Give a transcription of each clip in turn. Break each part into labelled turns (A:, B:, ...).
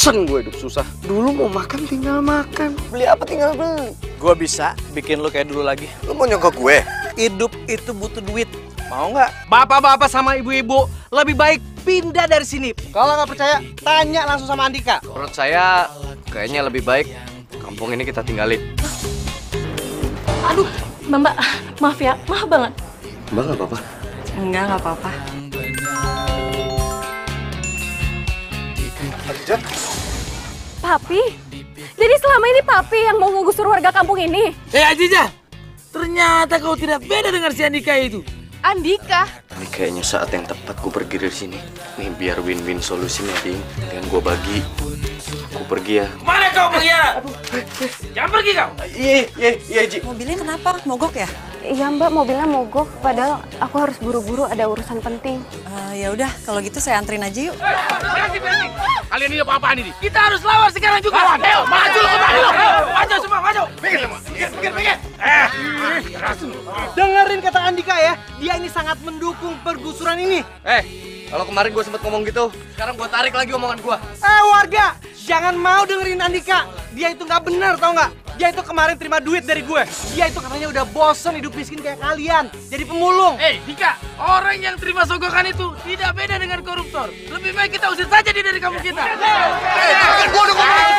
A: Bosen gue hidup susah. Dulu mau makan tinggal makan, beli apa tinggal beli.
B: Gue bisa bikin lu kayak dulu lagi.
A: Lu mau nyogok gue?
B: Hidup itu butuh duit.
A: Mau nggak?
C: Bapak-bapak sama ibu-ibu lebih baik pindah dari sini. Kalau nggak percaya, tanya langsung sama Andika.
A: Menurut saya kayaknya lebih baik kampung ini kita tinggalin.
D: Aduh, Mbak, maaf ya, maaf banget.
A: Mbak nggak apa-apa?
D: Enggak apa-apa. Papi? Jadi selama ini Papi yang mau ngegusur warga kampung ini?
E: Aziza, ternyata kau tidak beda dengan si Andika itu.
D: Andika?
A: Ini kayaknya saat yang tepat gue pergi dari sini. Nih biar win-win solusinya, Ding. Dan gue bagi. Gue pergi ya.
E: Mana kau pergi ya? Jangan pergi kau.
A: Iya, Ji.
F: Mobilnya kenapa? Mogok ya?
D: Iya Mbak, mobilnya mogok. Padahal aku harus buru-buru ada urusan penting.
F: Ya udah, kalau gitu saya anterin aja yuk.
E: Berhenti. Kalian ini apa-apaan ini? Kita harus lawan sekarang juga. Ayo, maju lu kembali lu. Maju semua, maju. Pikir.
C: Dengerin kata Andika ya, dia ini sangat mendukung pergusuran ini.
A: Kalau kemarin gue sempet ngomong gitu, sekarang gue tarik lagi omongan gue.
C: Warga, jangan mau dengerin Andika. Dia itu nggak benar, tau nggak? Dia itu kemarin terima duit dari gue. Dia itu katanya udah bosen hidup miskin kayak kalian. Jadi pemulung.
E: Dika, orang yang terima sogokan itu tidak beda dengan koruptor. Lebih baik kita usir saja dia dari kampung kita.
A: Kan gue udah ngomong.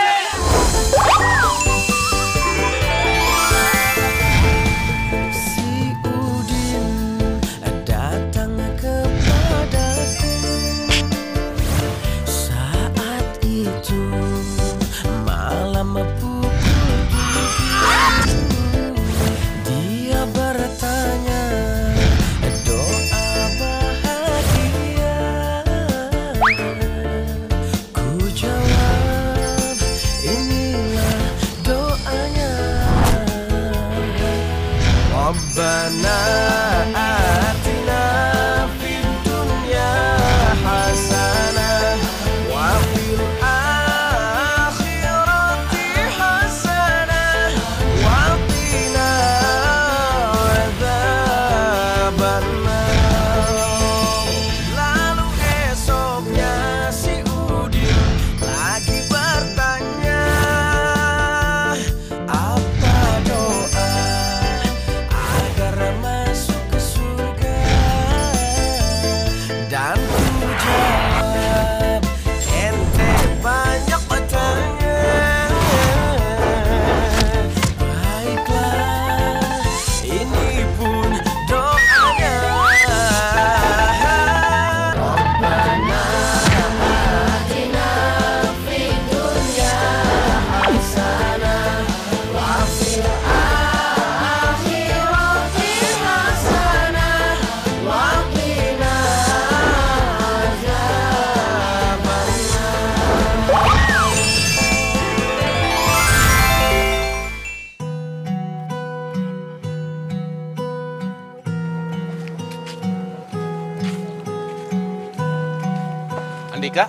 B: Andika?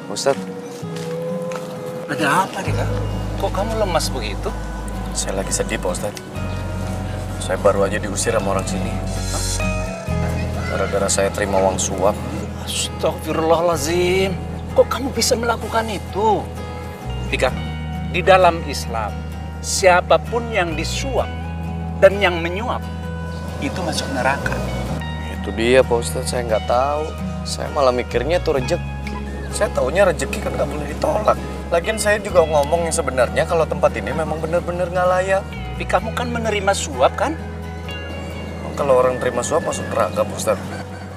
A: Ustadz,
B: Ada apa, Dika? Kok kamu lemas begitu?
A: saya lagi sedih, Pak Ustadz. Saya baru aja diusir sama orang sini. Gara-gara saya terima uang suap.
B: Astagfirullahaladzim. Kok kamu bisa melakukan itu? Dika, di dalam Islam, siapapun yang disuap dan yang menyuap, itu masuk neraka.
A: Itu dia, Pak Ustadz. Saya nggak tahu. Saya malah mikirnya itu rezeki. Saya taunya rezeki kan nggak boleh ditolak. Lagian saya juga ngomong yang sebenarnya kalau tempat ini memang benar-benar nggak layak.
B: Tapi kamu kan menerima suap, kan?
A: Kalau orang terima suap masuk neraka, Pak Ustadz.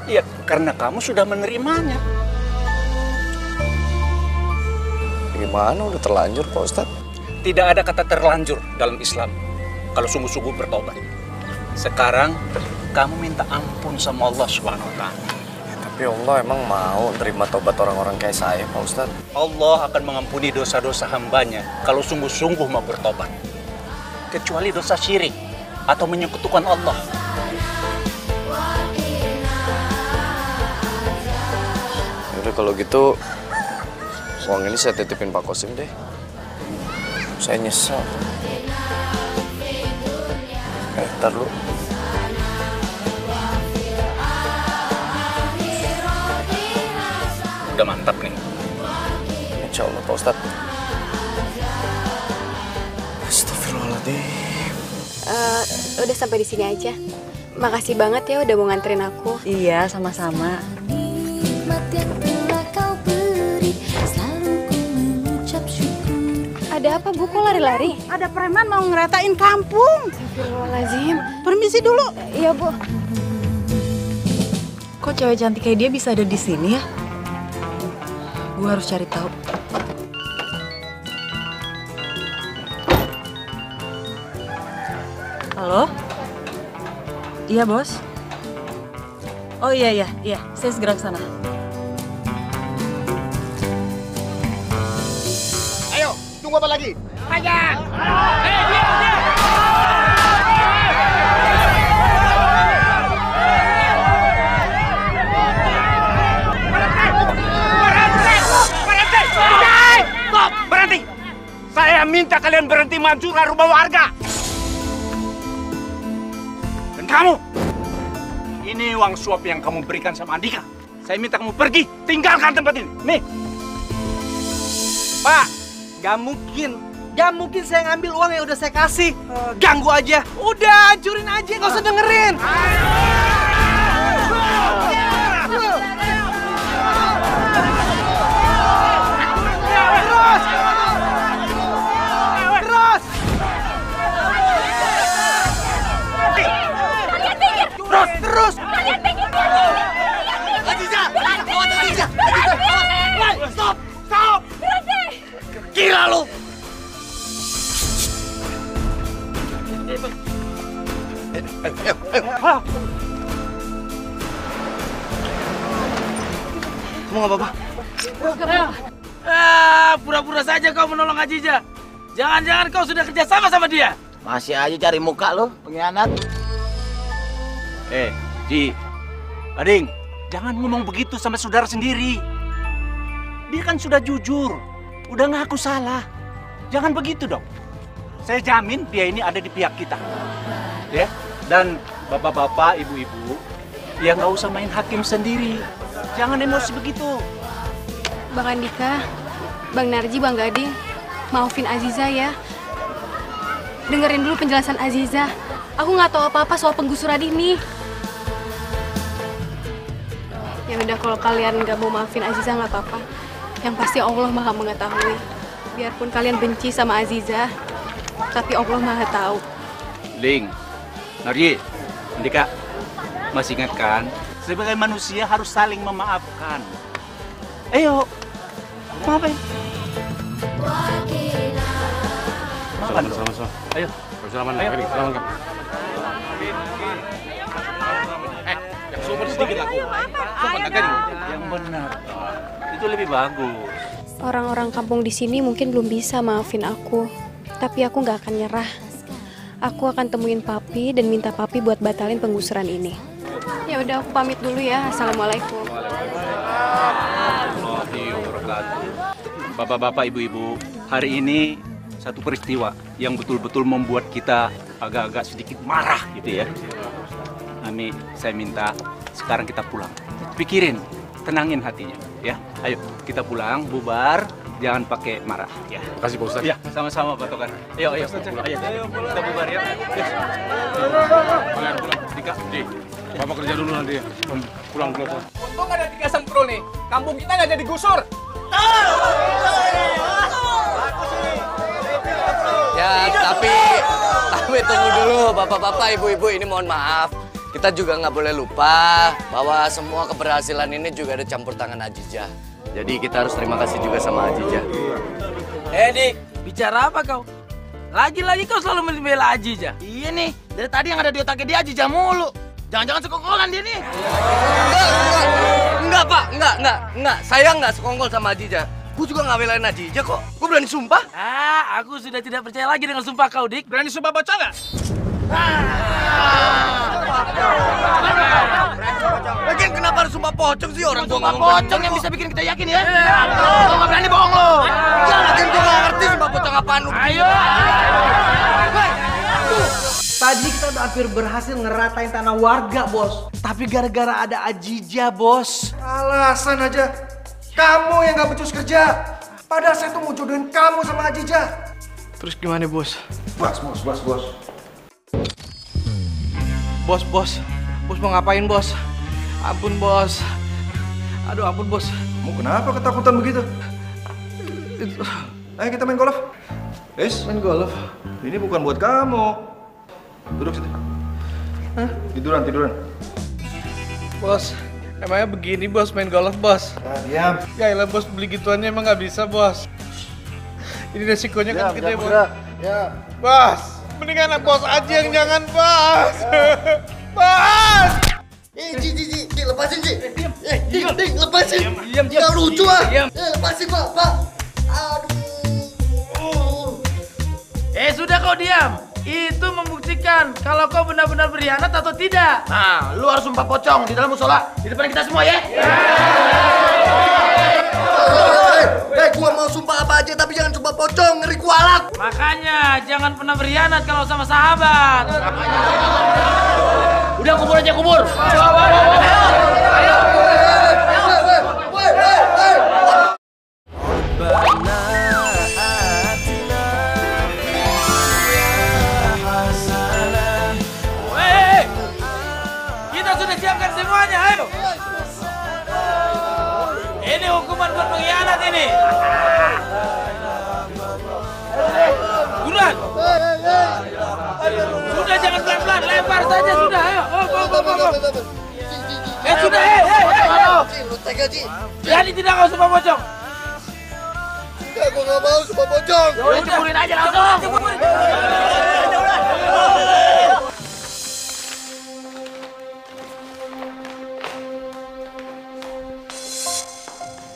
B: Iya, karena kamu sudah menerimanya.
A: Gimana udah terlanjur, Pak Ustadz?
B: Tidak ada kata terlanjur dalam Islam kalau sungguh-sungguh bertobat. Sekarang kamu minta ampun sama Allah SWT.
A: Tapi Allah emang mau terima tobat orang-orang kayak saya, Pak Ustadz?
B: Allah akan mengampuni dosa-dosa hambanya kalau sungguh-sungguh mau bertobat. Kecuali dosa syirik atau menyekutukan Allah.
A: Yaudah kalau gitu, uang ini saya titipin Pak Kosim deh. Saya nyesel. Ntar lu.
B: Udah mantap nih.
A: Insya Allah Pak Ustadz. Astagfirullahaladzim.
D: Udah sampai di sini aja. Makasih banget ya udah mau nganterin aku.
F: Iya, sama-sama.
D: Ada apa Bu? Kok lari-lari?
G: Ada preman mau ngeratain kampung.
D: Astagfirullahaladzim.
G: Permisi dulu.
D: Iya Bu.
F: Kok cewek cantik kayak dia bisa ada di sini ya? Gue harus cari tahu. Halo? Iya, Bos? Oh iya. Saya segera ke sana.
E: Ayo, tunggu apa lagi? Hajar!
B: Stop! Berhenti! Saya minta kalian berhenti menghancurkan rumah warga. Dan kamu, ini uang suap yang kamu berikan sama Andika. Saya minta kamu pergi, tinggalkan tempat ini. Nih.
C: Pak, gak mungkin. Gak mungkin saya ngambil uang yang udah saya kasih. Ganggu aja. Udah, hancurin aja, gak usah dengerin. Terus.
E: Stop! Gila lu!
C: Kamu gak apa-apa?
E: Pura-pura saja kau menolong Ajija. Jangan-jangan kau sudah kerja sama dia.
H: Masih aja cari muka lo, pengkhianat.
B: Ji, Ading, jangan ngomong begitu sama saudara sendiri. Dia kan sudah jujur, udah ngaku salah. Jangan begitu dong. Saya jamin dia ini ada di pihak kita. Ya, dan bapak-bapak, ibu-ibu, ya nggak usah main hakim sendiri. Jangan emosi begitu.
D: Bang Andika, Bang Narji, Bang Gading, maafin Aziza ya. Dengerin dulu penjelasan Aziza. Aku nggak tahu apa-apa soal penggusuran ini. Ya udah, kalau kalian nggak mau maafin Aziza nggak apa-apa. Yang pasti Allah Maha mengetahui. Biarpun kalian benci sama Aziza, tapi Allah Maha tahu.
B: Ling, Narji, Andika, masih ingat kan? Sebagai manusia harus saling memaafkan. Ayo, maafin. Sama-sama. Ayo. Selamat. Ayo. Selamat.
E: Yang super sedikit aku.
B: Yang benar. Itu lebih bagus.
D: Orang-orang kampung di sini mungkin belum bisa maafin aku, tapi aku nggak akan nyerah. Aku akan temuin Papi dan minta Papi buat batalin penggusuran ini. Ya udah, aku pamit dulu ya. Assalamualaikum.
B: Bapak-bapak, ibu-ibu, hari ini satu peristiwa yang betul-betul membuat kita agak-agak sedikit marah gitu ya. Ami, saya minta sekarang kita pulang. Pikirin, tenangin hatinya ya. Ayo kita pulang, bubar, jangan pakai marah ya.
E: Kasih Pak Ustadz.
B: Ya, sama-sama Pak Togan. Ayo pulang. Kita bubar ya.
E: Pulang. Dika, Bapak kerja dulu nanti ya. Pulang.
C: Untung ada 3 sempro nih. Kampung kita nggak jadi gusur.
A: Ya, tapi tunggu dulu bapak-bapak, ibu-ibu, ini mohon maaf. Kita juga nggak boleh lupa bahwa semua keberhasilan ini juga ada campur tangan Ajija. Jadi kita harus terima kasih juga sama Ajija.
E: Dik, bicara apa kau? Lagi-lagi kau selalu membela Ajija.
H: Iya nih, dari tadi yang ada di otaknya dia Ajija mulu. Jangan-jangan sekongkolan dia nih.
A: Enggak, Pak. Enggak. Saya nggak sekongkol sama Ajija. Gue juga nggak belain Ajija kok. Gue berani sumpah.
E: Aku sudah tidak percaya lagi dengan sumpah kau, Dik.
C: Berani sumpah baca nggak?
A: Lagian kenapa harus sumpah pocong sih orang tua ngomong
H: Pocong yang bisa bikin kita yakin ya. Lo nggak berani bohong lo.
A: Ya, lagian gue nggak ngerti sumpah pocong apaan lu.
E: Ayo.
C: Tadi kita udah hampir berhasil ngeratain tanah warga, Bos. Tapi gara-gara ada Ajija, Bos.
I: Alasan aja. Kamu yang nggak becus kerja. Padahal saya tuh mau jodohin kamu sama Ajijah.
C: Terus gimana, Bos?
I: Bos.
C: Bos mau ngapain, Bos? Ampun, Bos. Aduh, ampun, Bos.
I: Kamu kenapa ketakutan begitu? Ayo kita main golf.
C: Main golf?
I: Ini bukan buat kamu. Duduk situ.
C: Hah?
I: Tiduran.
C: Bos, emangnya begini, Bos, main golf, Bos?
I: Nah, diam.
C: Ya elah, Bos, beli gituannya emang nggak bisa, Bos. Ini resikonya kan gede, Bos.
I: Ya.
C: Bos, mendingan Bos aja yang jangan, Bos. Bos!
A: Ji, lepasin, Ji. Ding, lepasin. Diam. Nggak lucu, ah. Lepasin, Pak. Aduh.
H: Sudah kau diam. Itu membuktikan kalau kau benar-benar berkhianat atau tidak. Nah, lu harus sumpah pocong di dalam musola di depan kita semua ya.
A: Gua mau sumpah apa aja tapi jangan sumpah pocong, ngeri kualat.
H: Makanya jangan pernah berkhianat kalau sama sahabat. Udah kubur aja kubur. Ayo. Siapkan semuanya, ayo. Ini hukuman buat pengkhianat ini. Buruan. Sudah jangan pelan-pelan, lempar saja sudah, ayo. Sudah,
A: Lu tega, Ji.
H: Jadi tidak kau sumpah pocong.
A: Enggak, gua nggak mau sumpah pocong.
H: Ceburin aja langsung.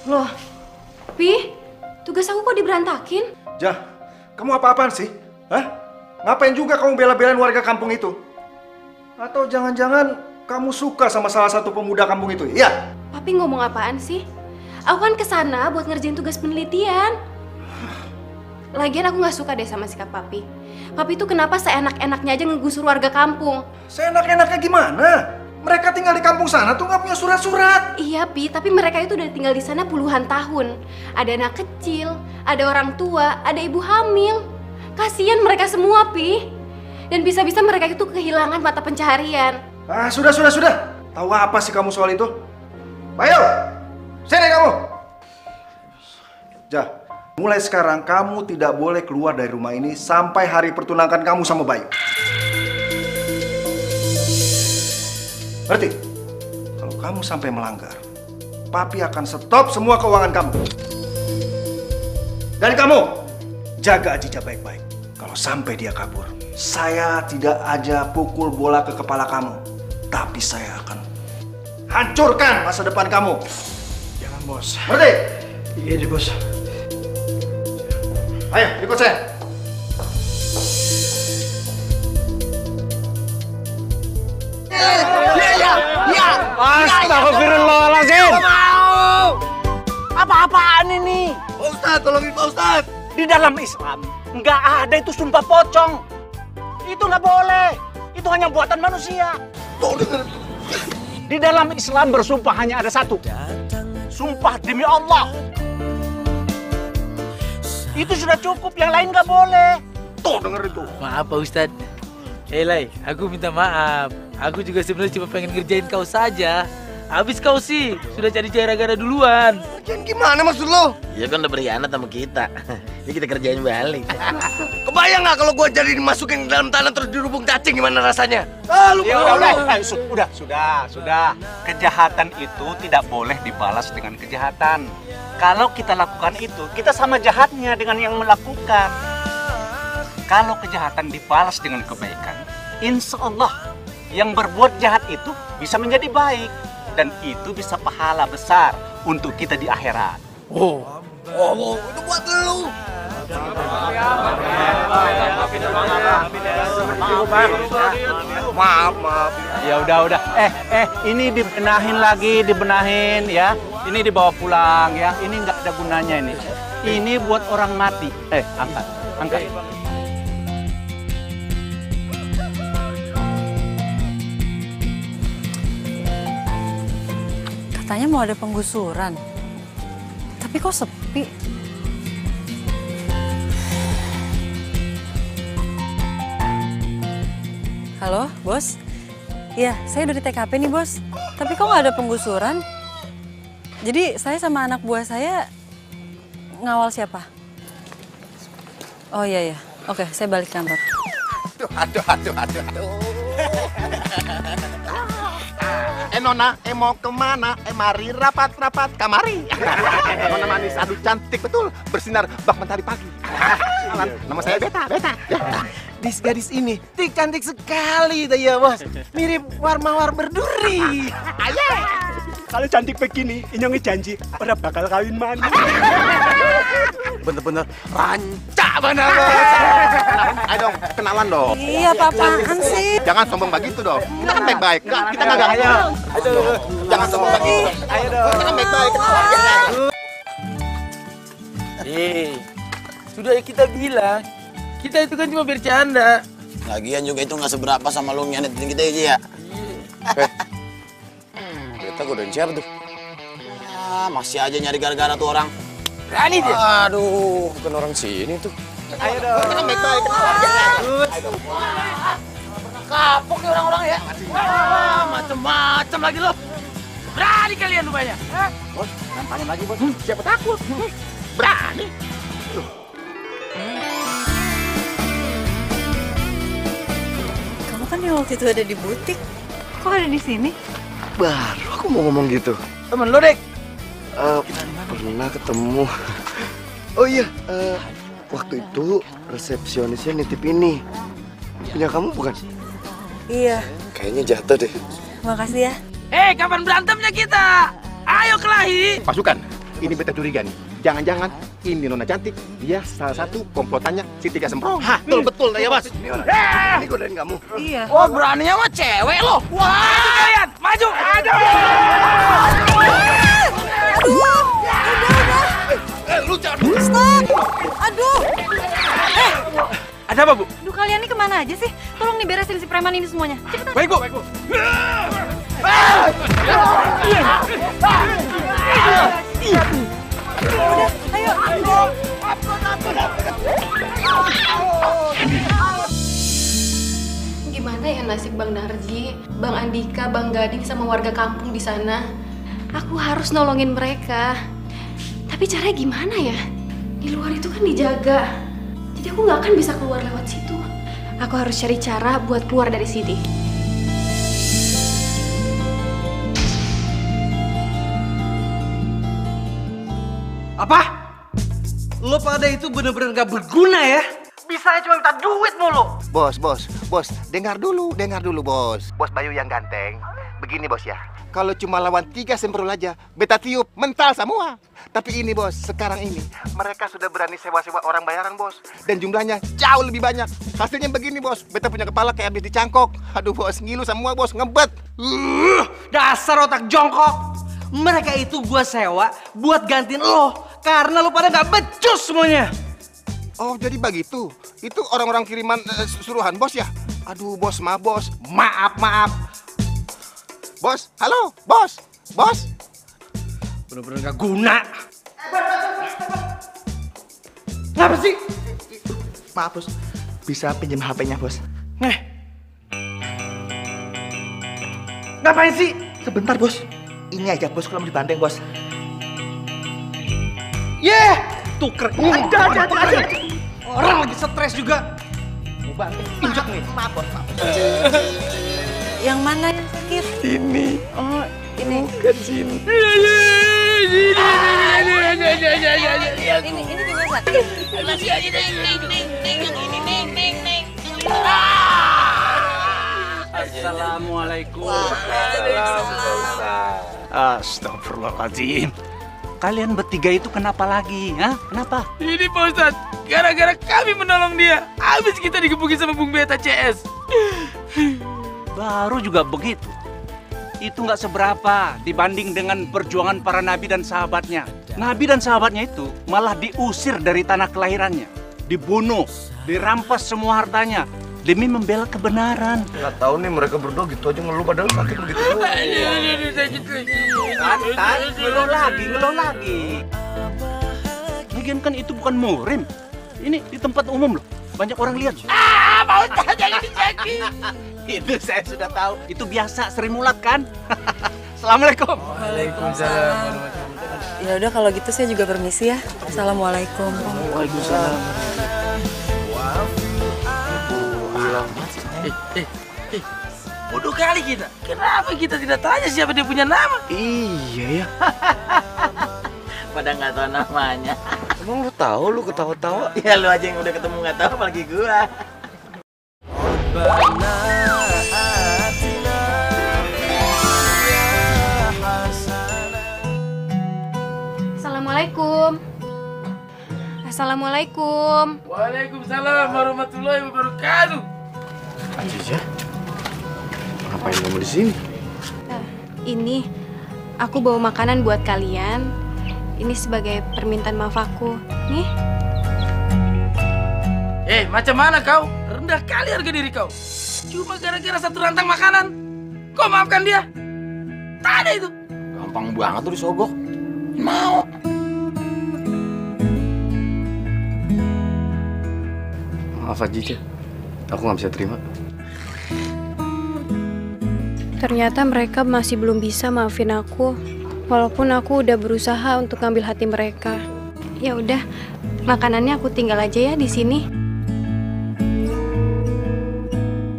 D: Loh, Pi, tugas aku kok diberantakin?
I: Jah, kamu apa-apaan sih? Hah? Ngapain juga kamu bela-belain warga kampung itu? Atau jangan-jangan kamu suka sama salah satu pemuda kampung itu, iya?
D: Papi ngomong apaan sih? Aku kan kesana buat ngerjain tugas penelitian. Lagian aku nggak suka deh sama sikap Papi. Papi tuh kenapa seenak-enaknya aja ngegusur warga kampung?
I: Seenak-enaknya gimana? Mereka tinggal di kampung sana tuh nggak punya surat-surat.
D: Iya, Pi, tapi mereka itu udah tinggal di sana puluhan tahun. Ada anak kecil, ada orang tua, ada ibu hamil. Kasian mereka semua, Pi. Dan bisa-bisa mereka itu kehilangan mata pencaharian.
I: Ah, sudah. Tahu apa sih kamu soal itu? Bayu, sini kamu. Jah, mulai sekarang kamu tidak boleh keluar dari rumah ini sampai hari pertunangan kamu sama Bayu. Ngerti? Kalau kamu sampai melanggar, Papi akan stop semua keuangan kamu. Dan kamu, jaga Ajijah baik-baik. Kalau sampai dia kabur, saya tidak aja pukul bola ke kepala kamu. Tapi saya akan hancurkan masa depan kamu.
C: Jangan, Bos.
I: Ngerti?
C: Iya deh, Bos.
I: Ayo, ikut saya.
B: Astagfirullahaladzim. Apa-apaan ini?
A: Pak Ustadz, tolongin Pak Ustadz.
B: Di dalam Islam nggak ada itu sumpah pocong. Itu nggak boleh. Itu hanya buatan manusia. Di dalam Islam bersumpah hanya ada satu. Sumpah demi Allah. Itu sudah cukup, yang lain nggak boleh. Tuh denger itu.
H: Maaf Pak Ustadz. Lai, aku minta maaf. Aku juga sebenarnya cuma pengen ngerjain kau saja. Habis kau sih sudah cari gara-gara duluan.
A: Kerjaan gimana maksud lo?
H: Ya kan udah berkhianat sama kita. Jadi kita kerjain balik.
A: Kebayang nggak kalau gua jadi dimasukin ke dalam tanah terus dirubung cacing gimana rasanya?
B: Sudah. Kejahatan itu tidak boleh dibalas dengan kejahatan. Kalau kita lakukan itu, kita sama jahatnya dengan yang melakukan. Kalau kejahatan dibalas dengan kebaikan, insya Allah yang berbuat jahat itu bisa menjadi baik. Dan itu bisa pahala besar untuk kita di akhirat.
A: Oh, itu buat lu. Maaf.
B: Ya udah. Ini dibenahin ya. Ini dibawa pulang ya. Ini nggak ada gunanya ini. Ini buat orang mati. Angkat.
F: Katanya mau ada penggusuran. Tapi kok sepi? Halo, bos? Iya, saya udah di TKP nih, bos. Tapi kok nggak ada penggusuran? Jadi saya sama anak buah saya ngawal siapa? Oh iya, iya. Oke, saya balik kantor.
E: Aduh. Nona, mau kemana? Mari rapat-rapat kamari. Nona manis, aduh cantik betul, bersinar bak mentari pagi. Nama saya Beta.
C: Gadis ini cantik sekali, ya bos. Mirip war-mawar berduri.
I: Kalau cantik begini, Inyong janji pada bakal kawin mandi.
E: Bener-bener rancak bener, bos. Ayo dong, kenalan dong.
F: Iya, apaan sih?
E: Jangan sombong begitu dong. Kita kan baik-baik. Kita nggak ganggu. Jangan sombong begitu.
C: Ayo dong.
E: Kita kan baik-baik.
H: Sudah kita bilang, kita itu kan cuma bercanda.
J: Lagian juga itu nggak seberapa sama lu nyanetin kita aja ya.
A: Beta godain siapa tuh?
J: Masih aja nyari gara-gara tuh orang.
H: Berani dia.
A: Aduh, bukan orang sini tuh.
C: Ayo dong.
E: Kita kan baik-baik.
H: Kapok nih orang-orang ya. Macem-macem lagi lo. Berani kalian rupanya.
E: Bos, nampanin lagi bos. Siapa takut? Berani.
F: Kamu kan yang waktu itu ada di butik. Kok ada di sini?
I: Baru aku mau ngomong gitu.
H: Temen lo, Dek.
I: Pernah ketemu. Oh iya, waktu itu resepsionisnya nitip ini. Punya kamu bukan?
F: Iya.
I: Kayaknya jatuh deh.
F: Makasih ya.
H: Kapan berantemnya kita? Ayo kelahi.
E: Pasukan, ini beta curiga nih. Jangan-jangan ini Nona cantik, dia salah satu komplotannya si Tiga Semprong. Betul ya bos.
I: Ini godain kamu.
F: Iya.
H: Oh, beraninya mah cewek lo. Wah, maju kalian, maju. Aduh.
E: Lu jangan.
F: Stop! Aduh!
H: Ada apa, Bu?
F: Aduh, kalian ini kemana aja sih? Tolong nih beresin si preman ini semuanya. Cepetan.
H: Baik, Bu.
F: Udah, ayo.
D: Gimana ya nasib Bang Narji, Bang Andika, Bang Gading sama warga kampung di sana? Aku harus nolongin mereka. Tapi caranya gimana ya? Di luar itu kan dijaga. Jadi aku nggak akan bisa keluar lewat situ. Aku harus cari cara buat keluar dari sini.
C: Apa? Lo pada itu bener-bener gak berguna ya? Bisanya cuma minta duit mulu.
E: Bos, dengar dulu bos. Bos Bayu yang ganteng. Begini bos ya, kalau cuma lawan 3 Semprol aja, beta tiup mental semua. Tapi ini bos, sekarang ini mereka sudah berani sewa-sewa orang bayaran bos. Dan jumlahnya jauh lebih banyak. Hasilnya begini bos, beta punya kepala kayak habis dicangkok. Aduh bos, ngilu semua bos, ngebet.
C: Dasar otak jongkok. Mereka itu gua sewa buat gantiin lo. Karena lo pada gak becus semuanya.
E: Oh jadi begitu, itu orang-orang kiriman suruhan bos ya? Aduh bos, maaf bos, maaf. Bos, halo, bos.
C: Bener-bener gak guna. Kenapa sih?
E: Maaf bos, bisa pinjam HP-nya bos?
C: Ngapain sih?
E: Sebentar bos, ini aja bos kalau mau dibanding bos.
C: Tuker. Ada. Orang lagi stres juga.
E: Mau banting, injak nih. Maaf bos, maaf.
F: Yang mana yang sakit?
I: Ini.
F: Oh, ini.
I: Bukan sini.
F: Ini juga sakit.
B: Assalamualaikum. Astagfirullahaladzim. Kalian bertiga itu kenapa lagi? Hah? Kenapa?
H: Ini Pak Ustadz, gara-gara kami menolong dia, habis kita digebukin sama Bung Beta CS.
B: Baru juga begitu. Itu nggak seberapa dibanding dengan perjuangan para nabi dan sahabatnya. Nabi dan sahabatnya itu malah diusir dari tanah kelahirannya. Dibunuh, dirampas semua hartanya. demi membela kebenaran.
E: Nggak tahu nih mereka berdua gitu aja ngeluh padahal sakit begitu.
B: Ngeluh lagi. Lagian kan itu bukan murim. Ini di tempat umum loh. Banyak orang lihat.
H: Mau jangan diceki.
B: Itu saya sudah tahu. Itu biasa Sri Mulat kan? Assalamualaikum.
H: Waalaikumsalam.
F: Ya udah kalau gitu saya juga permisi ya. Assalamualaikum.
B: Waalaikumsalam.
H: Bodoh kali kita. Kenapa kita tidak tanya siapa dia punya nama?
E: Iya ya.
H: Pada nggak tahu namanya.
E: Emang lu tahu lu ketawa-tawa?
H: Ya lu aja yang udah ketemu nggak tahu apalagi gua.
D: Assalamualaikum. Assalamualaikum.
H: Waalaikumsalam warahmatullahi wabarakatuh.
E: Ajijah, ngapain kamu di sini?
D: Ini aku bawa makanan buat kalian. Ini sebagai permintaan maaf aku. Nih.
H: Macam mana kau? Rendah kali harga diri kau. Cuma gara-gara satu rantang makanan. Kau maafkan dia? Tak ada itu.
J: Gampang banget tuh disogok. Mau.
A: Maaf Ajijah, aku nggak bisa terima.
D: Ternyata mereka masih belum bisa maafin aku. Walaupun aku udah berusaha untuk ngambil hati mereka. Ya udah, makanannya aku tinggal aja ya di sini.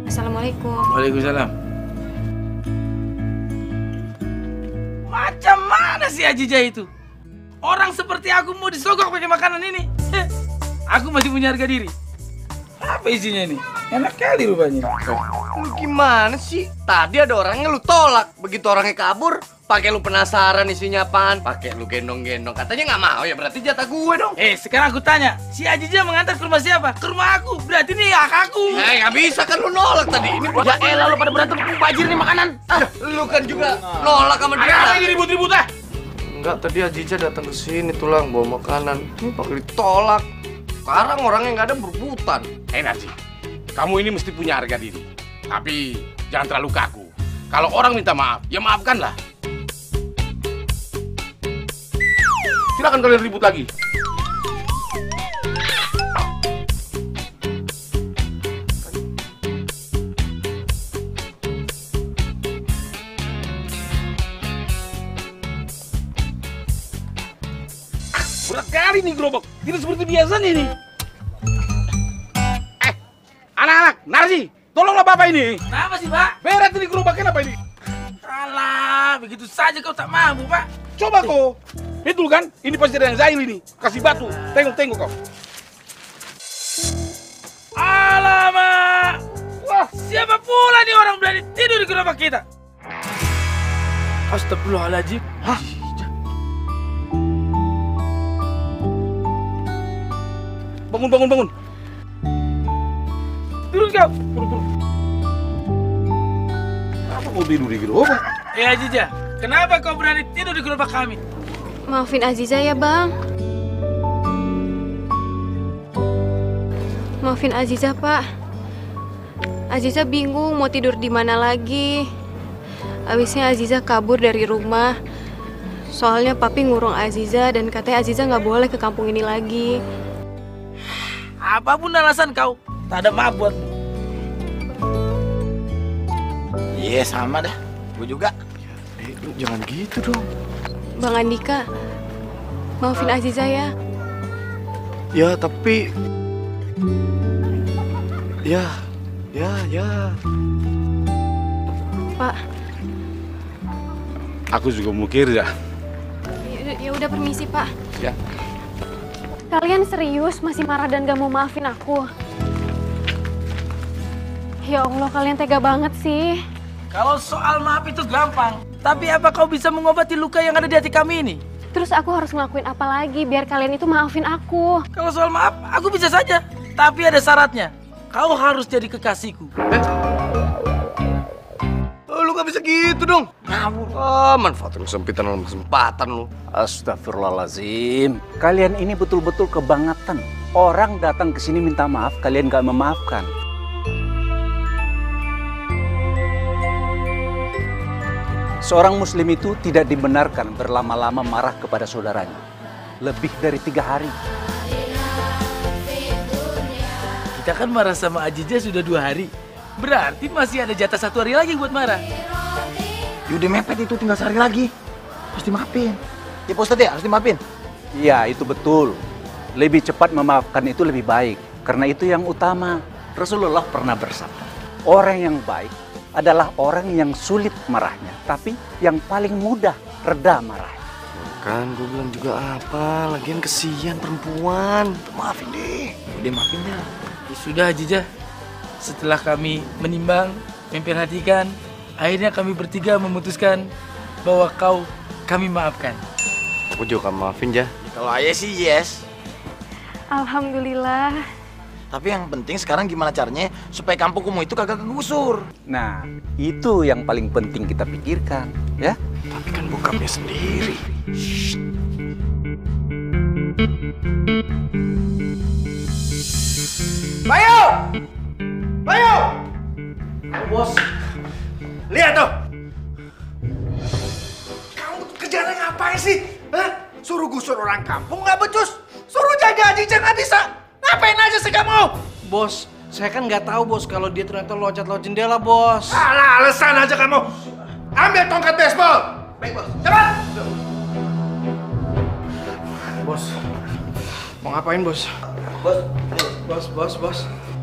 D: Assalamualaikum.
H: Waalaikumsalam. Macam mana si Ajijah itu? Orang seperti aku mau disogok pakai makanan ini. Aku masih punya harga diri. Apa isinya ini? Enak kali rupanya.
A: Lu gimana sih? Tadi ada orangnya lu tolak. Begitu orangnya kabur, pakai lu penasaran isinya apaan? Pakai lu gendong-gendong. Katanya nggak mau ya, berarti jatah gue dong.
H: Sekarang aku tanya, si Ajijah mengantar ke rumah siapa? Ke rumah aku. Berarti ini hak aku.
A: Nggak bisa kan lu nolak tadi. Ini
H: Ya elah lu pada berantem bajir nih makanan.
A: lu kan juga nolak sama dia.
H: Ada ini ribut-ribut ah.
A: Enggak, tadi Ajijah datang ke sini tulang bawa makanan. Ini pakai ditolak. Sekarang orangnya nggak ada berebutan.
K: Narji, kamu ini mesti punya harga diri. Tapi jangan terlalu kaku. Kalau orang minta maaf, ya maafkanlah. Silakan kalian ribut lagi. Berat kali nih gerobak. Tidak seperti biasanya ini. Anak-anak, Narji, tolonglah bapak ini.
H: Kenapa sih, Pak?
K: Berat ini gerobaknya apa ini?
H: Alah, begitu saja kau tak mampu, Pak.
K: Coba kau. Betul kan? Ini pasti ada yang zahir ini. Kasih batu. Tengok-tengok kau.
H: Alamak. Wah, siapa pula nih orang berani tidur di gerobak kita? Astagfirullahaladzim.
K: Hah? Bangun.
H: Turun kau.
K: Turun. Apa kau tidur di gerobak?
H: Ajijah, kenapa kau berani tidur di gerobak kami?
D: Maafin Aziza ya, Bang. Maafin Aziza, Pak. Aziza bingung mau tidur di mana lagi. Abisnya Aziza kabur dari rumah. Soalnya Papi ngurung Aziza dan katanya Aziza nggak boleh ke kampung ini lagi.
H: Apapun alasan kau, tak ada maaf buatmu.
J: Iya sama dah, gue juga.
E: Lu jangan gitu dong.
D: Bang Andika, maafin Aziza ya.
E: Ya tapi... Ya.
D: Pak,
K: Aku juga mau kerja.
D: ya udah permisi, Pak.
K: Ya.
D: Kalian serius masih marah dan gak mau maafin aku? Ya Allah, kalian tega banget sih.
H: Kalau soal maaf itu gampang. Tapi apa kau bisa mengobati luka yang ada di hati kami ini?
D: Terus aku harus ngelakuin apa lagi biar kalian itu maafin aku?
H: Kalau soal maaf, aku bisa saja. Tapi ada syaratnya. Kau harus jadi kekasihku.
A: Lu gak bisa gitu dong. Ngawur. Manfaatin kesempitan dalam kesempatan lu.
B: Astagfirullahaladzim. Kalian ini betul-betul kebangetan. Orang datang ke sini minta maaf, kalian gak memaafkan. Seorang muslim itu tidak dibenarkan berlama-lama marah kepada saudaranya. Lebih dari 3 hari.
H: Kita kan marah sama Ajija sudah 2 hari. Berarti masih ada jatah 1 hari lagi buat marah.
J: Udah mepet itu, tinggal sehari lagi. Harus dimaafin. Ya Pak Ustadz ya, harus dimaafin.
B: Iya, itu betul. Lebih cepat memaafkan itu lebih baik. Karena itu yang utama. Rasulullah pernah bersabda, orang yang baik adalah orang yang sulit marahnya, tapi yang paling mudah reda marahnya.
A: Kan gue bilang juga apa, lagian kesian perempuan.
J: Maafin deh. Udah maafin deh.
H: Ya sudah Ajija, setelah kami menimbang, memperhatikan, akhirnya kami bertiga memutuskan bahwa kami maafkan.
A: Aku juga maafin, Jah.
J: Kalau ayah sih yes.
D: Alhamdulillah.
J: Tapi yang penting sekarang gimana caranya supaya kampung kumuh itu kagak kegusur.
B: Nah, itu yang paling penting kita pikirkan, ya.
A: Tapi kan bokapnya sendiri.
I: Bayu! Bayu! Bos, lihat tuh. Kamu kerjanya ngapain sih? Hah? Suruh gusur orang kampung nggak becus. Suruh jaga Ajija nggak bisa. Ngapain aja sih kamu?
C: Bos, saya kan nggak tahu bos kalau dia ternyata loncat lewat jendela bos.
I: Alah, alasan aja kamu. Ambil tongkat baseball. Baik bos, cepat.
C: Bos, mau ngapain bos?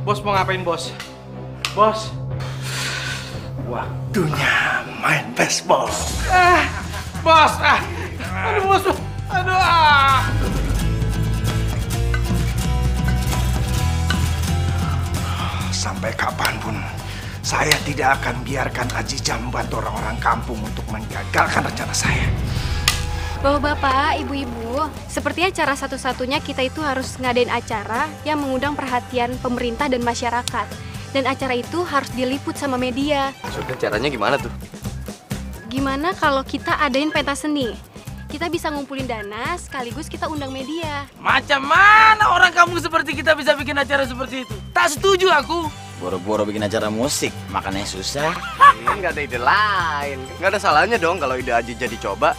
C: Bos mau ngapain bos? Bos.
I: Waktunya main baseball.
C: Bos, aduh bos, aduh.
I: Sampai kapanpun saya tidak akan biarkan Ajija membantu orang-orang kampung untuk menggagalkan rencana saya.
D: Bapak-bapak, ibu-ibu, sepertinya cara satu-satunya kita itu harus ngadain acara yang mengundang perhatian pemerintah dan masyarakat. Dan acara itu harus diliput sama media.
A: Maksudnya caranya gimana tuh?
D: Gimana kalau kita adain pentas seni? Kita bisa ngumpulin dana, sekaligus kita undang media.
H: Macam mana orang kampung seperti kita bisa bikin acara seperti itu? Tak setuju aku.
J: Boro-boro bikin acara musik, makannya susah.
A: Nggak ada ide lain. Nggak ada salahnya dong kalau ide Ajija dicoba.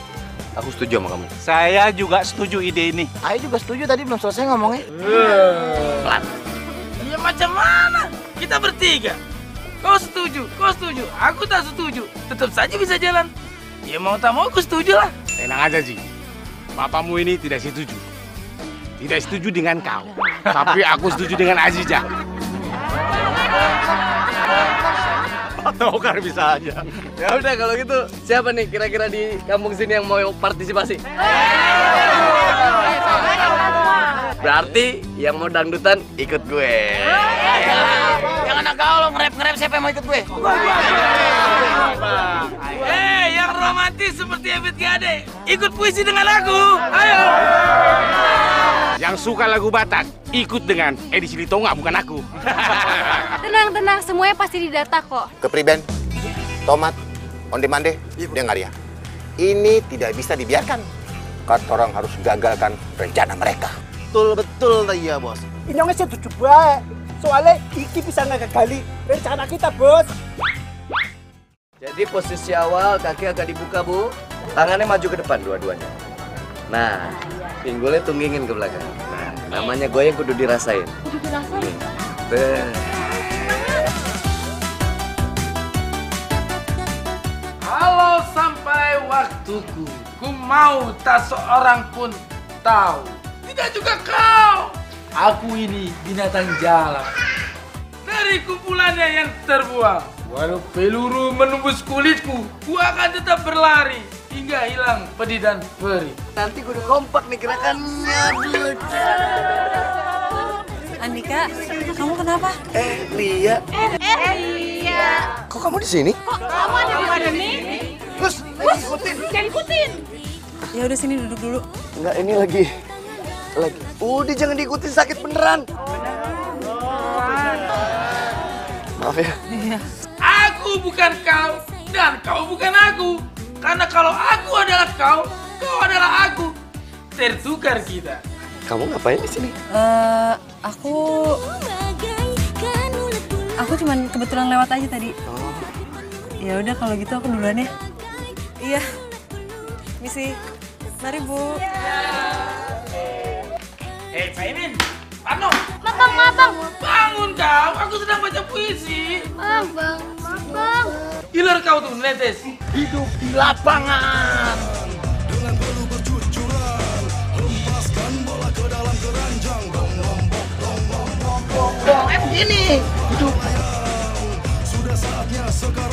A: Aku setuju sama kamu.
B: Saya juga setuju ide ini.
J: Ayo juga setuju, tadi belum selesai ngomongnya.
H: Pelan. Ya macam mana? Kita bertiga. Kau setuju, aku tak setuju. Tetap saja bisa jalan. Ya mau tak mau aku setuju lah.
K: Tenang aja, Ji. Papamu ini tidak setuju. Tidak setuju dengan kau. Tapi aku setuju dengan Ajija.
A: Atau kan bisa aja. Ya udah kalau gitu, siapa nih kira-kira di kampung sini yang mau partisipasi? Berarti yang mau dangdutan ikut gue.
J: Jangan anak kau lo nge-rap siapa yang mau ikut gue?
H: Yang romantis seperti Ebit Gade, ikut puisi dengan aku. Ayo.
K: Yang suka lagu Batak, ikut dengan Edi Silitonga, bukan aku.
D: Tenang, semuanya pasti didata kok.
E: Kepriben, Tomat, Onde Mande, dengar ya. Ini tidak bisa dibiarkan. Kata orang harus gagalkan rencana mereka.
C: Betul ya bos.
G: Ini saya setuju baik. Soalnya iki bisa ngegagali rencana kita, bos.
A: Jadi posisi awal kaki agak dibuka, Bu. Tangannya maju ke depan dua-duanya. Nah, pinggulnya tunggingin ke belakang. Nah, namanya goyang kudu dirasain.
D: Kudu dirasain?
H: Kalau sampai waktuku, ku mau tak seorang pun tahu. Tidak juga kau. Aku ini binatang jalan. Dari kumpulannya yang terbuang, walau peluru menembus kulitku, ku akan tetap berlari hingga hilang pedih dan perih.
A: Nanti kudu kompak nih gerakannya.
F: Andika, kamu kenapa?
A: Lia.
G: Iya.
A: Kok kamu di sini?
G: Kok kamu ada di sini?
A: Gus,
G: Jangan ikutin.
F: Ya udah sini duduk dulu.
A: Enggak, ini lagi. Udah jangan diikutin, sakit beneran. Maaf ya.
H: Aku bukan kau dan kau bukan aku. Karena kalau aku adalah kau adalah aku. Tertukar kita.
A: Kamu ngapain di sini?
F: Aku cuman kebetulan lewat aja tadi. Ya udah kalau gitu aku duluan ya. Iya. Misi. Mari, Bu.
H: Pak Imin, Pano.
L: Mabang, mabang.
H: Bangun kau, aku sedang baca puisi.
L: Mabang, mabang.
H: Gilar kau tuh, netes. Hidup di lapangan.
M: Dengan penuh bercucuran, hempaskan bola ke dalam keranjang. Dong, nombok, dong, nombok, dong, dong.
H: Begini. Hidup.
M: Sudah saatnya sekarang.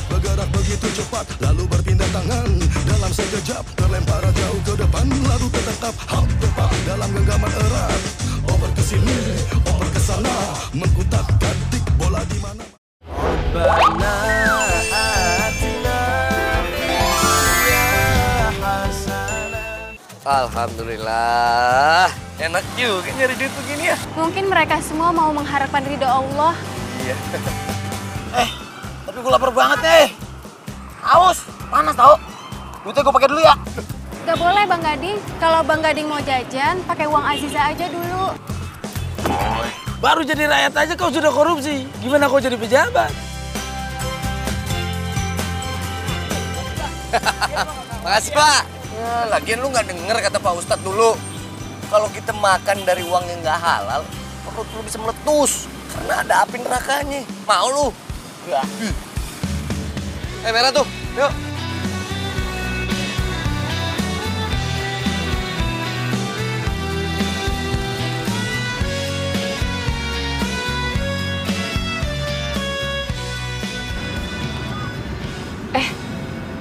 M: Bergerak begitu cepat, lalu berpindah tangan. Dalam sekejap, terlempar jauh ke depan, lalu tertetap hap tepat dalam genggaman erat. Oper ke sini, oper ke sana, mengkutak-katik bola di mana.
A: Alhamdulillah, enak juga nyari duit begini ya.
D: Mungkin mereka semua mau mengharapkan ridho Allah.
A: Iya.
J: Tapi gue lapar banget nih. Haus, panas tau. Duitnya gue pakai dulu ya.
D: Gak boleh Bang Gading. Kalau Bang Gading mau jajan, pakai uang Aziza aja dulu.
H: Baru jadi rakyat aja kau sudah korupsi. Gimana kau jadi pejabat?
A: Makasih Pak. Ya, lagian lu nggak denger kata Pak Ustadz dulu. Kalau kita makan dari uang yang nggak halal, perut lu bisa meletus. Karena ada api nerakanya. Mau lu? Ya. Merah tuh, yuk.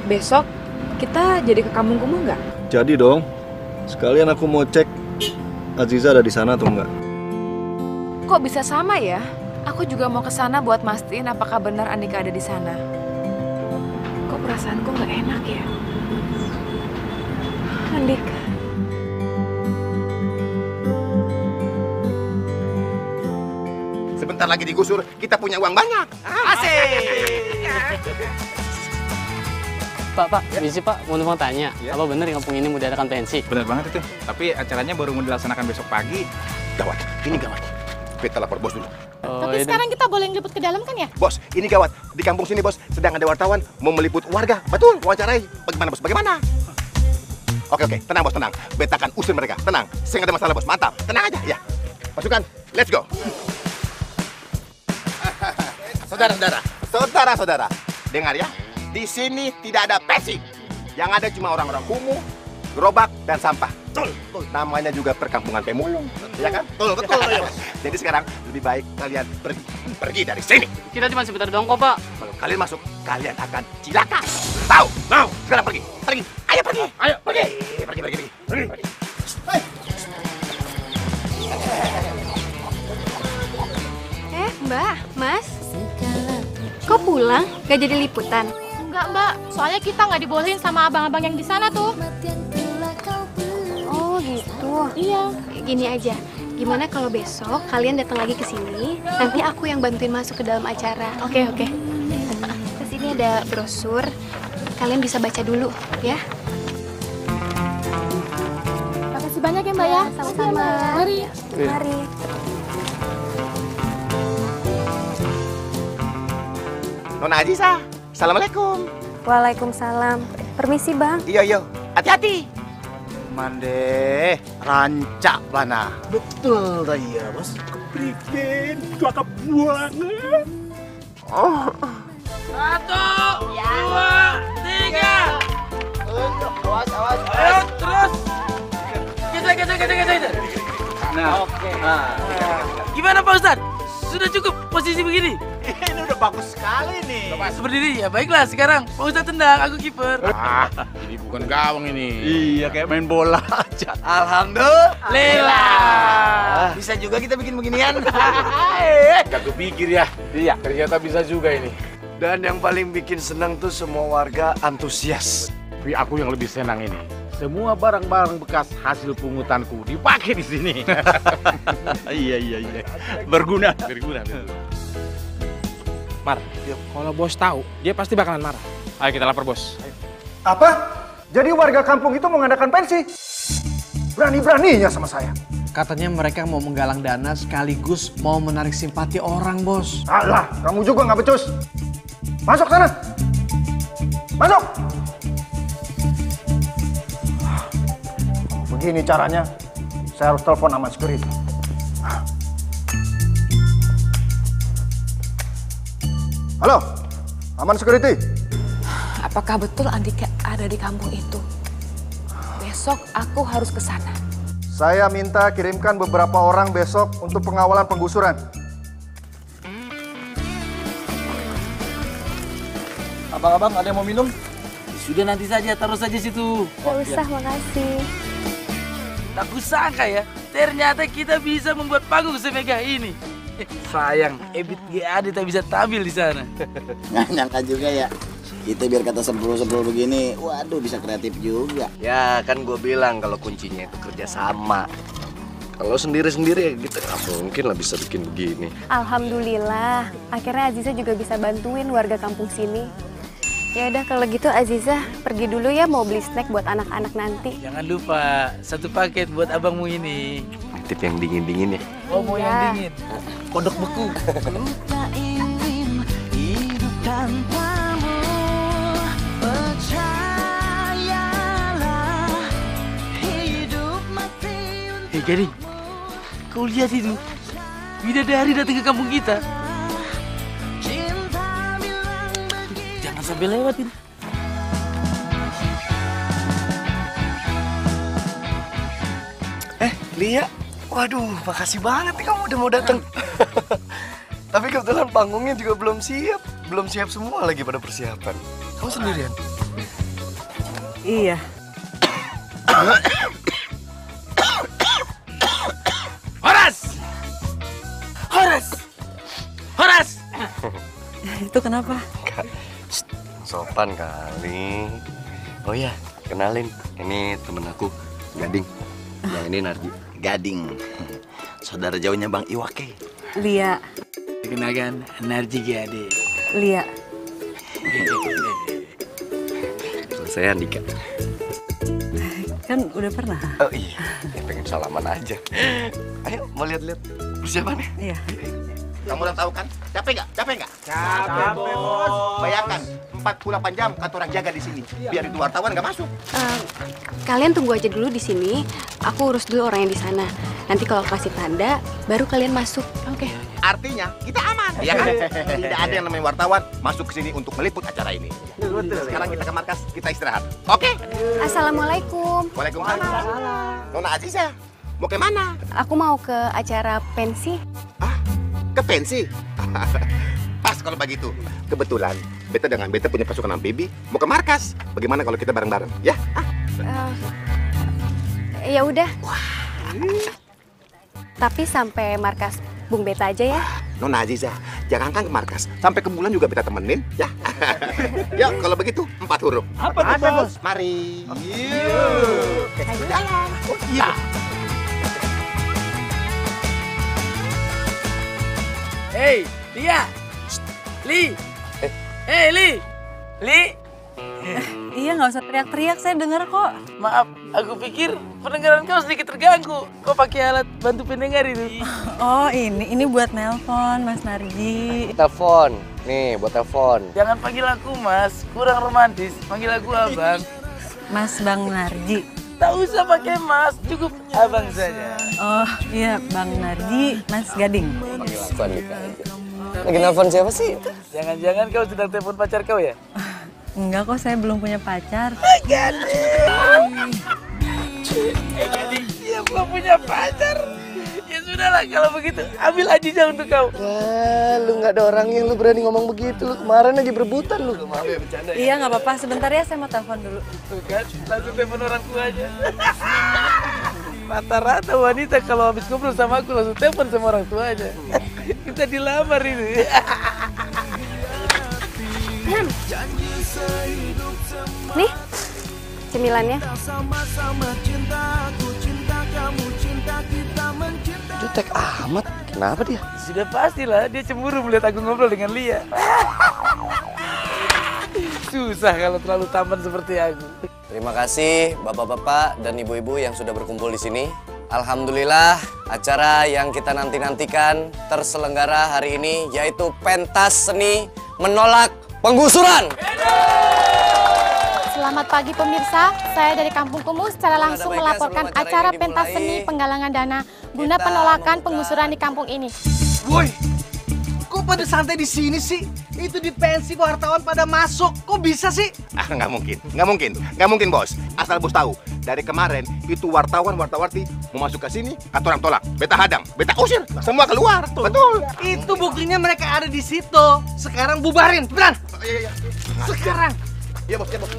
N: Besok kita jadi ke kampung kumuh nggak?
I: Jadi dong. Sekalian aku mau cek Aziza ada di sana atau enggak.
N: Kok bisa sama ya? Aku juga mau ke sana buat mastiin apakah benar Andika ada di sana. Kok perasaanku nggak enak ya? Andika.
E: Sebentar lagi digusur, kita punya uang banyak.
C: Asik.
O: Pak, misi Pak, mau numpang tanya, apa benar di kampung ini mau diadakan pensi?
P: Benar banget itu, tapi acaranya baru mau dilaksanakan besok pagi.
E: Gawat, ini gawat. Beta lapor bos dulu.
L: Tapi sekarang kita boleh ngeliput ke dalam kan ya?
E: Bos, ini gawat. Di kampung sini bos, sedang ada wartawan mau meliput warga. Betul, wawancarai. Bagaimana bos, bagaimana? Oke, tenang bos, tenang. Beta akan usir mereka, tenang. Saya nggak ada masalah bos, mantap. Tenang aja, ya. Pasukan, let's go. Saudara-saudara, dengar ya. Di sini tidak ada pensi. Yang ada cuma orang-orang kumuh, gerobak, dan sampah. Betul. Namanya juga perkampungan pemulung. Ya kan? Betul. Ya. Jadi sekarang lebih baik kalian pergi dari sini.
O: Kita cuma sebentar doang kok, Pak.
E: Kalau kalian masuk, kalian akan cilaka. Tahu? Sekarang pergi. Ayo pergi. Pergi.
D: Mbak, Mas, kok pulang? Gak jadi liputan?
L: Enggak, Mbak. Soalnya kita nggak dibolehin sama abang-abang yang di sana tuh.
D: Oh, gitu.
L: Iya.
D: Gini aja. Gimana kalau besok kalian datang lagi ke sini? Nanti aku yang bantuin masuk ke dalam acara. Oke. Terus ini ada brosur. Kalian bisa baca dulu, ya.
L: Makasih banyak ya, Mbak ya.
D: Sama-sama.
L: Mari.
E: Nona Aziza, assalamualaikum.
D: Waalaikumsalam. Permisi, Bang.
E: Iya. Hati-hati.
J: Mande, rancak bana.
G: Betul dah ya bos. Keprigen, cakep banget.
H: Oh. 1, 2, 3.
J: Awas.
H: Ayo, terus. Geser.
J: Nah, oke.
H: Gimana Pak Ustadz? Sudah cukup posisi begini?
J: Ini udah bagus sekali nih.
H: Berdiri ya, baiklah sekarang Pak Ustadz tendang, aku kiper.
K: Ini bukan gawang ini.
B: Iya, kayak main bola aja.
J: Alhamdulillah. Bisa juga kita bikin beginian.
K: Gak kepikir ya. Iya. Ternyata bisa juga ini.
Q: Dan yang paling bikin senang tuh semua warga antusias.
K: Tapi aku yang lebih senang ini. Semua barang-barang bekas hasil pungutanku dipakai di sini.
B: Iya. Berguna.
C: Mar, kalau bos tahu, dia pasti bakalan marah.
P: Ayo kita lapor bos.
I: Apa? Jadi warga kampung itu mau mengadakan pensi? Berani-beraninya sama saya.
C: Katanya mereka mau menggalang dana sekaligus mau menarik simpati orang, Bos.
I: Alah, kamu juga nggak becus. Masuk sana. Masuk. Begini caranya. Saya harus telepon Aman Security. Halo, Aman Security.
N: Apakah betul Andika ada di kampung itu? Besok aku harus ke sana.
I: Saya minta kirimkan beberapa orang besok untuk pengawalan penggusuran.
J: Abang-abang ada yang mau minum? Sudah nanti saja, taruh saja situ.
D: Gak usah, makasih.
H: Tak kusangka ya, ternyata kita bisa membuat panggung semegah ini. Sayang, Ebit GAD tak bisa tampil di sana.
J: Nggak nyangka juga ya. Kita biar kata sebel-sebel begini, waduh bisa kreatif juga.
Q: Ya kan gue bilang kalau kuncinya itu kerja sama. Kalau sendiri-sendiri ya gitu, mungkin lah bisa bikin begini.
D: Alhamdulillah, akhirnya Aziza juga bisa bantuin warga kampung sini. Ya udah kalau gitu Aziza pergi dulu ya, mau beli snack buat anak-anak nanti.
H: Jangan lupa, satu paket buat abangmu ini.
Q: Tip yang dingin-dingin ya.
H: Oh, mau yang dingin? Kodok beku. Hei Gading, kau lihat itu? Bidadari datang ke kampung kita. Jangan sampai lewatin.
Q: Lia, waduh makasih banget nih kamu udah mau datang. Tapi kebetulan panggungnya juga belum siap semua lagi pada persiapan. Kamu sendirian?
F: Iya.
H: Horas!
F: Itu kenapa?
Q: Sopan kali. Oh ya, kenalin. Ini temen aku, Gading. Yang ini Narji.
J: Gading. Saudara jauhnya Bang Iwake.
F: Lia.
H: Kenalkan, Narji GAD.
F: Lia.
Q: Saya Andika.
F: Kan udah pernah.
Q: Oh iya, ya, pengen salaman aja. Ayo, mau lihat-lihat persiapannya.
F: Iya.
E: Kamu udah tahu kan? Capek nggak?
C: Capek, Bos.
E: Bayangkan, 48 jam kata orang jaga di sini. Biar itu wartawan nggak masuk.
D: Kalian tunggu aja dulu di sini. Aku urus dulu orang yang di sana. Nanti kalau kasih tanda, baru kalian masuk. Oke.
E: Artinya kita aman, ya kan? Tidak ada yang namanya wartawan masuk ke sini untuk meliput acara ini. Sekarang kita ke markas, kita istirahat. Oke?
D: Assalamualaikum.
E: Waalaikumsalam. Nona Aziza, mau ke mana?
D: Aku mau ke acara pensi.
E: Ke pensi? Pas kalau begitu. Kebetulan, beta dengan beta punya pasukan amfibi mau ke markas. Bagaimana kalau kita bareng-bareng, ya?
D: Ya udah. Tapi sampai markas Bung Beta aja ya.
E: Nona Aziza, jangankan ke markas, sampai ke bulan juga beta temenin, ya. Ya, kalau begitu 4 huruf.
C: Apa tuh, Bos?
E: Mari.
C: Yuk.
E: Jalan. Oh, iya.
H: Hei, Lia! Li! Hei, Li! Li!
F: Iya, nggak usah teriak-teriak, saya dengar kok.
H: Maaf, aku pikir pendengaran kau sedikit terganggu. Kau pakai alat bantu pendengar itu.
F: Oh, ini buat nelpon, Mas Narji.
A: Telepon. Nih, buat telepon.
H: Jangan panggil aku Mas, kurang romantis. Panggil aku Abang.
F: Mas Bang Narji.
H: Tak usah pakai Mas, cukup Abang saja.
F: Oh, iya, Bang Narji, Mas Gading.
A: Panggil aku Andika aja. Lagi nelfon siapa sih?
H: Jangan-jangan kau sedang telepon pacar kau ya?
F: Enggak kok, saya belum punya pacar.
H: Gading! Dia belum punya pacar. Ya sudahlah kalau begitu, ambil Aziza untuk kau.
A: Ya, lu nggak ada orangnya, lu berani ngomong begitu. Lu kemarin aja berebutan lu. Maaf ya, bercanda.
F: Iya, nggak apa-apa. Sebentar ya, saya mau telepon dulu.
H: Tuh kan, langsung telepon orang tua aja. Rata-rata wanita kalau habis ngobrol sama aku langsung telepon sama orang tua aja. Kita dilamar ini.
D: Nih, cemilannya.
A: Jutek amat. Kenapa dia?
H: Sudah pastilah, dia cemburu melihat aku ngobrol dengan Lia. Susah kalau terlalu tampan seperti aku.
A: Terima kasih bapak-bapak dan ibu-ibu yang sudah berkumpul di sini. Alhamdulillah acara yang kita nanti-nantikan terselenggara hari ini yaitu pentas seni menolak penggusuran.
L: Selamat pagi pemirsa, saya dari Kampung Kumuh secara langsung melaporkan acara pentas seni penggalangan dana guna penolakan penggusuran di kampung ini.
C: Woi, kok pada santai di sini sih? Itu di pensi wartawan pada masuk, kok bisa sih?
E: Nggak mungkin bos. Asal bos tahu, dari kemarin itu wartawan-wartawarti mau masuk ke sini, aturan tolak, beta hadang, beta usir, semua keluar. Betul.
C: Itu buktinya mereka ada di situ. Sekarang bubarin, cepetan.
E: Iya.
C: Sekarang.
E: Iya bos, iya bos.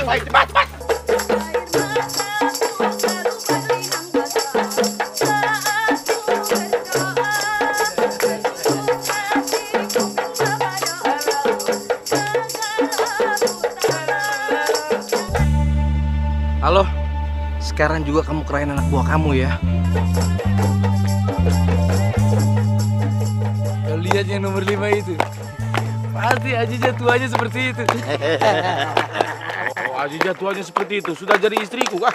E: Baik, cepat.
C: Halo, sekarang juga kamu kerahin anak buah kamu ya.
H: Kau lihat yang nomor 5 itu? Pasti Ajija tuanya seperti itu.
K: Oh, Ajija tuanya seperti itu, sudah jadi istriku kah?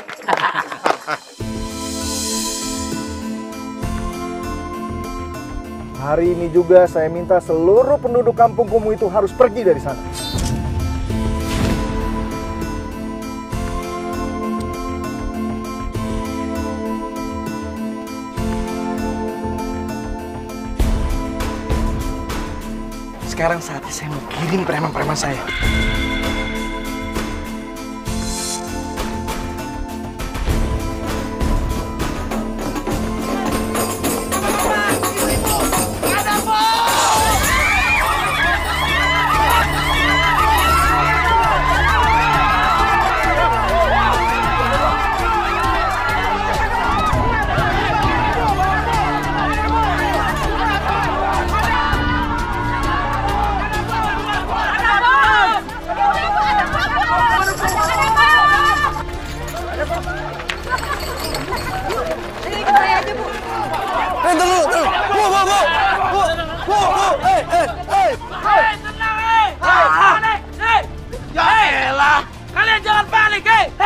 I: Hari ini juga saya minta seluruh penduduk Kampung Kumuh itu harus pergi dari sana.
C: Sekarang saatnya saya mau kirim preman-preman saya.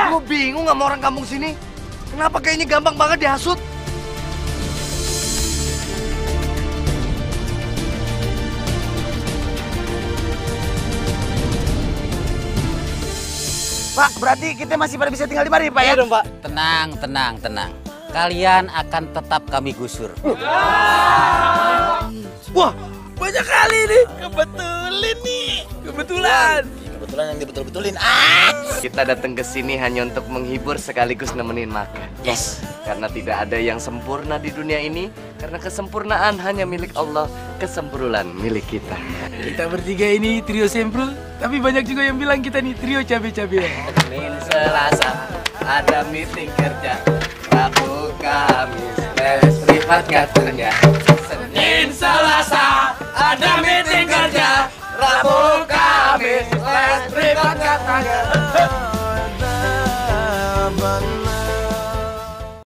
J: Gue bingung sama orang kampung sini. Kenapa kayaknya gampang banget dihasut? Pak, berarti kita masih pada bisa tinggal di mari, Pak ya?
R: Iya dong, Pak. Tenang. Kalian akan tetap kami gusur.
H: Wah, banyak kali nih. Kebetulan.
J: Kebetulan yang dibetul-betulin.
A: Kita datang ke sini hanya untuk menghibur sekaligus nemenin makan.
J: Yes.
A: Karena tidak ada yang sempurna di dunia ini, karena kesempurnaan hanya milik Allah, kesempurnaan milik kita.
H: Kita bertiga ini trio sempro, tapi banyak juga yang bilang kita nih trio cabe-cabean.
A: Senin Selasa ada meeting kerja, Rabu Kamis les privat ngaturnya. Senin Selasa ada meeting kerja.